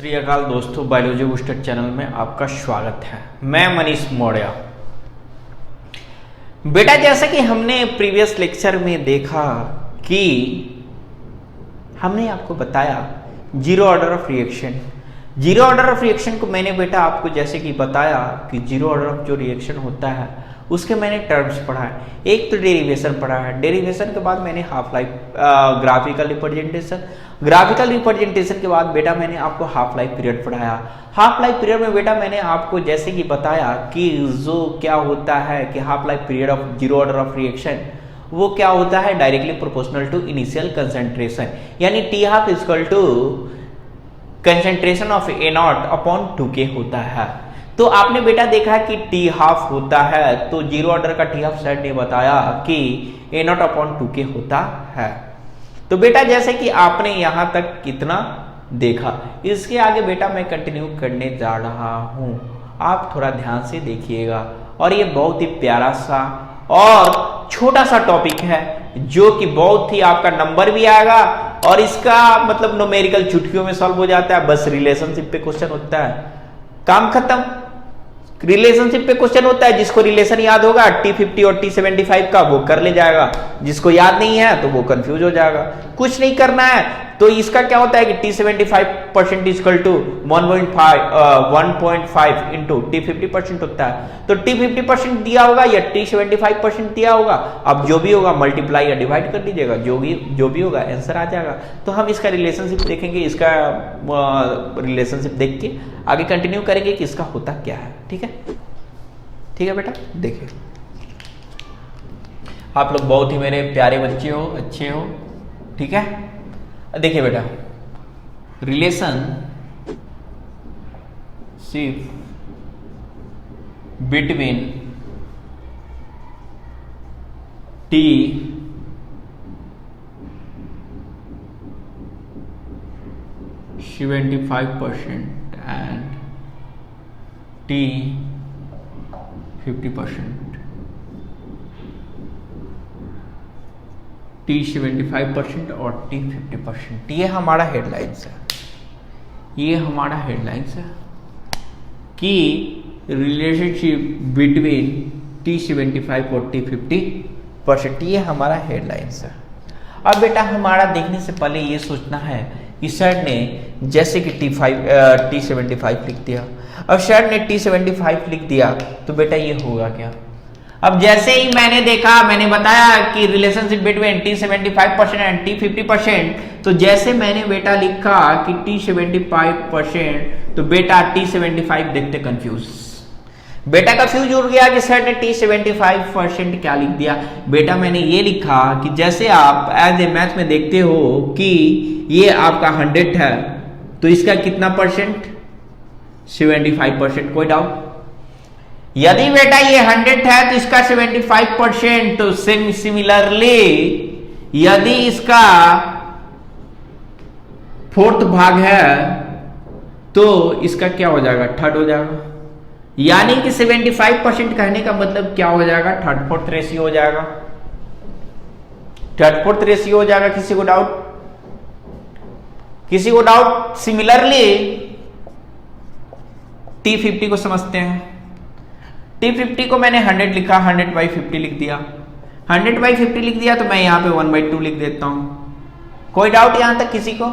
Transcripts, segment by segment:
श्री अकाल दोस्तों, biology booster channel में आपका स्वागत है। मैं मनीष मौर्य। बेटा, जैसा कि हमने प्रीवियस लेक्चर में देखा कि हमने आपको बताया zero order of reaction. Zero order of reaction को मैंने बेटा आपको जैसे कि बताया कि जीरो ऑर्डर ऑफ जो रिएक्शन होता है उसके मैंने टर्म्स पढ़ा है। एक तो डेरिवेशन पढ़ा है, डेरिवेशन के बाद मैंने half life graphical representation, graphical representation के बाद बेटा मैंने आपको हाफ लाइफ पीरियड पढ़ाया। हाफ लाइफ पीरियड में बेटा मैंने आपको जैसे कि बताया कि जो क्या होता है कि half life period of zero order of reaction वो क्या होता है, directly proportional to initial concentration, यानी T half equal to concentration of A naught upon 2k होता है। तो आपने बेटा देखा कि टी हाफ होता है, तो जीरो ऑर्डर का टी हाफ सर ने बताया कि ए नॉट अपॉन 2k होता है। तो बेटा जैसे कि आपने यहां तक कितना देखा, इसके आगे बेटा मैं कंटिन्यू करने जा रहा हूं, आप थोड़ा ध्यान से देखिएगा। और ये बहुत ही प्यारा सा और छोटा सा टॉपिक है जो कि बहुत ही आपका नंबर भी आएगा और इसका मतलब न्यूमेरिकल चुटकियों में सॉल्व हो जाता है। बस रिलेशनशिप पे क्वेश्चन होता है, काम खत्म। रिलेशनशिप पे क्वेश्चन होता है, जिसको रिलेशन याद होगा T50 और T75 का वो कर ले जाएगा, जिसको याद नहीं है तो वो कंफ्यूज हो जाएगा। कुछ नहीं करना है। तो इसका क्या होता है कि T75% equal to 1.5 into T50% होता है। तो T50% दिया होगा या T75% दिया होगा, अब जो भी होगा मल्टीप्लाई या डिवाइड कर दीजिएगा, जो भी होगा आंसर आ जाएगा। तो हम इसका रिलेशनशिप देखेंगे, इसका रिलेशनशिप देख के आगे कंटिन्यू करेंगे कि इसका होता क्या है। ठीक है, ठीक है बेटा। देखिए, आप लोग बहुत ही मेरे प्यारे बच्चे हो, अच्छे हो। ठीक है, देखिए बेटा, relation ship between T75% and T50%, T75% और T50%, ये हमारा हेडलाइंस है। ये हमारा हेडलाइंस है कि रिलेशनशिप बिटवीन T75 और T50%, ये हमारा हेडलाइंस है। अब बेटा हमारा देखने से पहले ये सोचना है कि सर ने जैसे कि T75 लिख दिया, अब सर ने T75 लिख दिया तो बेटा ये होगा क्या। अब जैसे ही मैंने देखा, मैंने बताया कि relationship between T75% and T50%, तो जैसे मैंने बेटा लिखा कि T75%, तो बेटा T75 देखते कंफ्यूज, बेटा कंफ्यूज हो गया कि सर ने T75% क्या लिख दिया। बेटा मैंने ये लिखा कि जैसे आप एज ए मैथ में देखते हो कि ये आपका 100 है, तो इसका कितना परसेंट, 75%। कोई डाउट? यदि बेटा ये 100 है तो इसका 75%, तो सिमिलरली यदि इसका 4th भाग है तो इसका क्या हो जाएगा, 3rd हो जाएगा। यानी कि 75% कहने का मतलब क्या हो जाएगा, 3/4 रेशियो हो जाएगा, 3/4 रेशियो हो जाएगा। किसी को डाउट? किसी को डाउट? सिमिलरली T50 को समझते हैं। T50 को मैंने 100 लिखा, 100/50 लिख दिया, 100/50 लिख दिया, तो मैं यहाँ पे 1/2 लिख देता हूं। कोई डाउट यहां तक किसी को?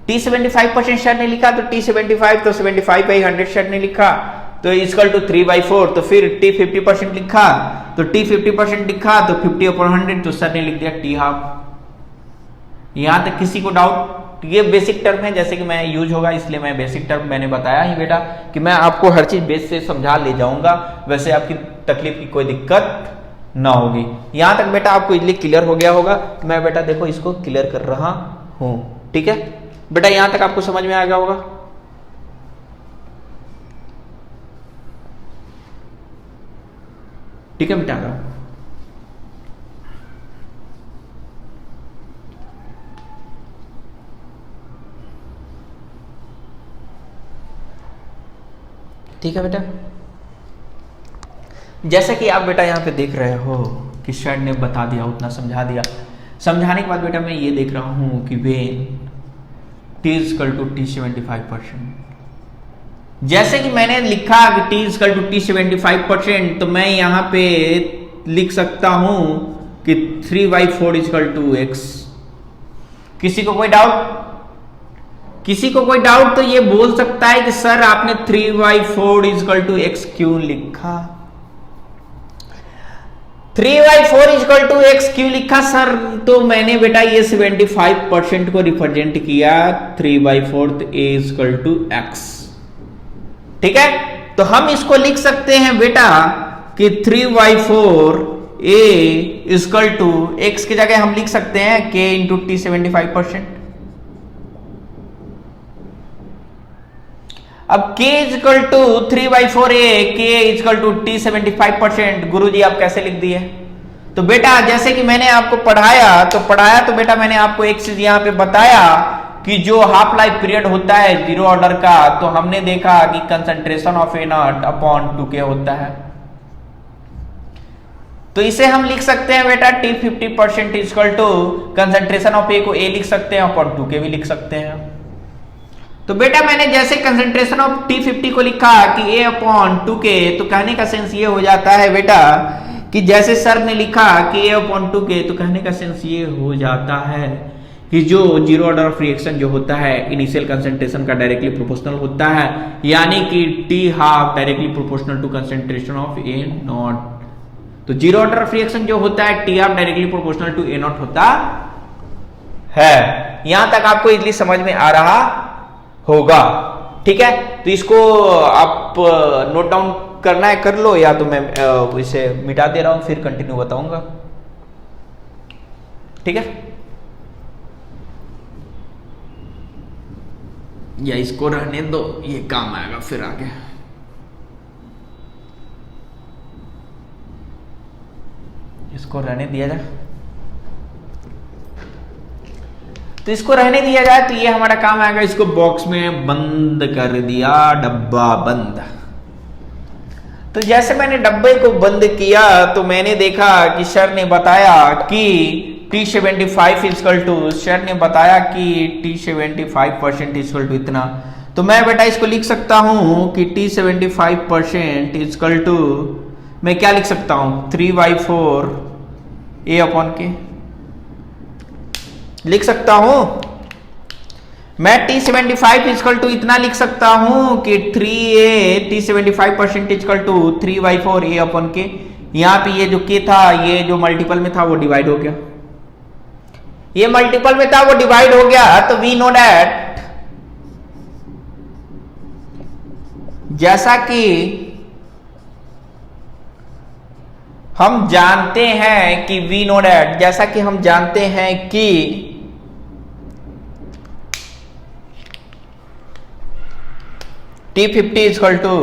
T75% सर ने लिखा तो T75, तो 75/100 सर ने लिखा तो इक्वल टू 3/4, तो फिर T50% लिखा तो T50% लिखा तो 50/100, तो सर ने लिख दिया T हाफ। यहां तक किसी को डाउट? ये बेसिक टर्म है, जैसे कि मैं यूज होगा इसलिए मैं बेसिक टर्म मैंने बताया ही बेटा कि मैं आपको हर चीज बेस से समझा ले जाऊंगा, वैसे आपकी तकलीफ की कोई दिक्कत ना होगी। यहां तक बेटा आपको इजीली क्लियर हो गया होगा। मैं बेटा देखो इसको क्लियर कर रहा हूं। ठीक है बेटा, यहां तक आपको समझ में आ गया होगा। ठीक है बेटा, ठीक है बेटा। जैसा कि आप बेटा यहाँ पे देख रहे हो कि सर ने बता दिया, उतना समझा दिया। समझाने के बाद बेटा मैं ये देख रहा हूँ कि when T equal to T75%, जैसे कि मैंने लिखा कि t इजकल टू टी 75%, तो मैं यहां पे लिख सकता हूं कि 3/4 इजकल टू x। किसी को कोई डाउट? किसी को कोई डाउट तो ये बोल सकता है कि सर आपने 3/4 इजकल टू x क्यों लिखा? 3/4 इजकल टू x क्यों लिखा सर? तो मैंने बेटा ये 75% को रिप्रेजेंट किया 3/4 a इजकल टू x। ठीक है, तो हम इसको लिख सकते हैं बेटा कि 3/4 a इजकल टू x की जगह हम लिख सकते हैं k इंटू टी 75%। अब k equal to 3/4 a, k equal to T 75%। गुरुजी आप कैसे लिख दिए? तो बेटा जैसे कि मैंने आपको पढ़ाया तो बेटा मैंने आपको एक चीज यहां पे बताया कि जो हाफ लाइफ पीरियड होता है जीरो ऑर्डर का, तो हमने देखा कि concentration of A naught upon 2k होता है। तो इसे हम लिख सकते हैं बेटा T 50% equal to concentration of A को a लिख सकते हैं अपॉन 2k भी लिख सकते हैं। तो बेटा मैंने जैसे कंसंट्रेशन ऑफ टी 50 को लिखा कि a अपॉन 2k, तो कहने का सेंस ये हो जाता है बेटा कि जैसे सर ने लिखा कि a अपॉन 2k, तो कहने का सेंस ये हो जाता है कि जो जीरो ऑर्डर ऑफ रिएक्शन जो होता है इनिशियल कंसंट्रेशन का डायरेक्टली प्रोपोर्शनल होता है, यानी कि T half directly proportional to concentration of A naught. तो जीरो ऑर्डर ऑफ रिएक्शन जो होता है T half directly proportional to A naught होता है। यहां तक आपको इजली समझ में आ रहा होगा। ठीक है, तो इसको आप नोट डाउन करना है कर लो, या तो मैं इसे मिटा दे रहा हूं फिर कंटिन्यू बताऊंगा। ठीक है, या इसको रहने दो, ये काम आएगा फिर आगे। इसको रहने दिया जाए, तो इसको रहने दिया जाए तो ये हमारा काम आएगा। इसको बॉक्स में बंद कर दिया, डब्बा बंद। तो जैसे मैंने डब्बे को बंद किया तो मैंने देखा कि सर ने बताया कि T75 इजकल टू, सर ने बताया कि T75% इजकल टू इतना। तो मैं बेटा इसको लिख सकता हूं कि T75% इजकल टू, मैं क्या लिख सकता हूं 3/4 a अपॉन k लिख सकता हूं। मैं T75 इजकल टू इतना लिख सकता हूं कि 3a T75% equal to 3/4 a upon k। यहां पे ये जो k था, ये जो मल्टीपल में था वो डिवाइड हो गया, ये मल्टीपल में था वो डिवाइड हो गया। तो वी नो दैट, जैसा कि हम जानते हैं कि वी नो दैट, जैसा कि हम जानते हैं कि T50 इजकल टू,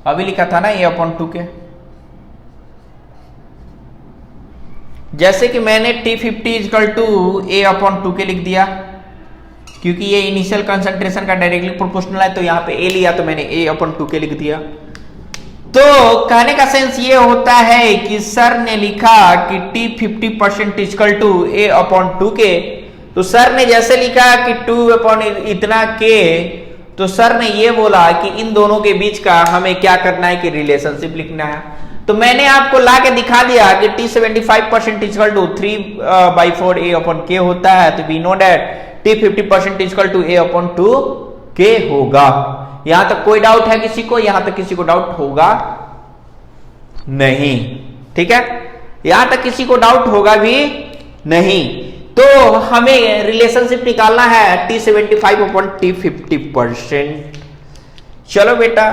अभी लिखा था ना a अपॉन 2k। जैसे कि मैंने T50 equal to a upon 2k लिख दिया, क्योंकि ये इनिशियल कंसंट्रेशन का डायरेक्टली प्रोपोर्शनल है, तो यहां पे a लिया तो मैंने a अपॉन 2k लिख दिया। तो कहने का सेंस ये होता है कि सर ने लिखा कि T50% equal to a upon 2k, तो सर ने जैसे लिखा कि 2 अपॉन इतना k, तो सर ने ये बोला कि इन दोनों के बीच का हमें क्या करना है कि रिलेशनशिप लिखना है। तो मैंने आपको ला के दिखा दिया कि T75% equal to 3/4 a upon k होता है। तो we know that T50% equal to a upon 2k होगा। यहां तक कोई डाउट है किसी को? यहां तक किसी को डाउट होगा नहीं? ठीक है, यहां तक किसी को डाउट होगा भी नहीं। तो हमें रिलेशनशिप निकालना है T75 अपॉन T50%। चलो बेटा,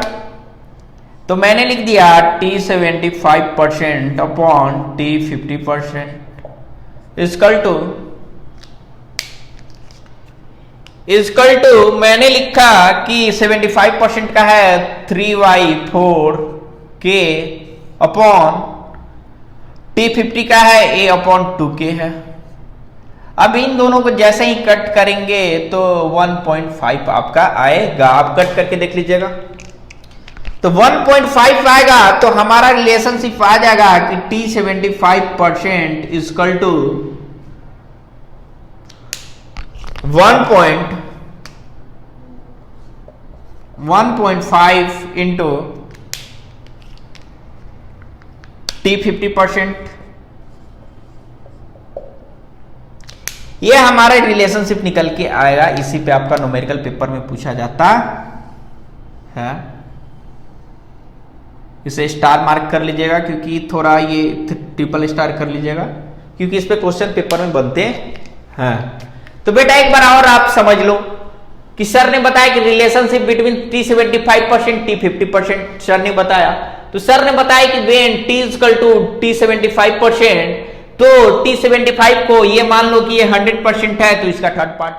तो मैंने लिख दिया T75% upon T50% equal to मैंने लिखा कि 75% का है 3/4 k अपॉन T50 का है a अपॉन 2k है। अब इन दोनों को जैसे ही कट करेंगे तो 1.5 आपका आएगा। आप कट करके देख लीजिएगा, तो 1.5 आएगा। तो हमारा रिलेशनशिप आ जाएगा कि T75% equal to 1.5 1.5 into T 50%, ये हमारा रिलेशनशिप निकल के आएगा। इसी पे आपका न्यूमेरिकल पेपर में पूछा जाता है। इसे स्टार मार्क कर लीजिएगा, क्योंकि थोड़ा ये ट्रिपल स्टार कर लीजिएगा, क्योंकि इस पे क्वेश्चन पेपर में बनते हैं। तो बेटा एक बार और आप समझ लो कि सर ने बताया कि relationship between T75% T50%, sir ने बताया। तो सर ने बताया कि वेन T=T75%, तो T75 को ये मान लो कि ये 100% है, तो इसका थर्ड पार्ट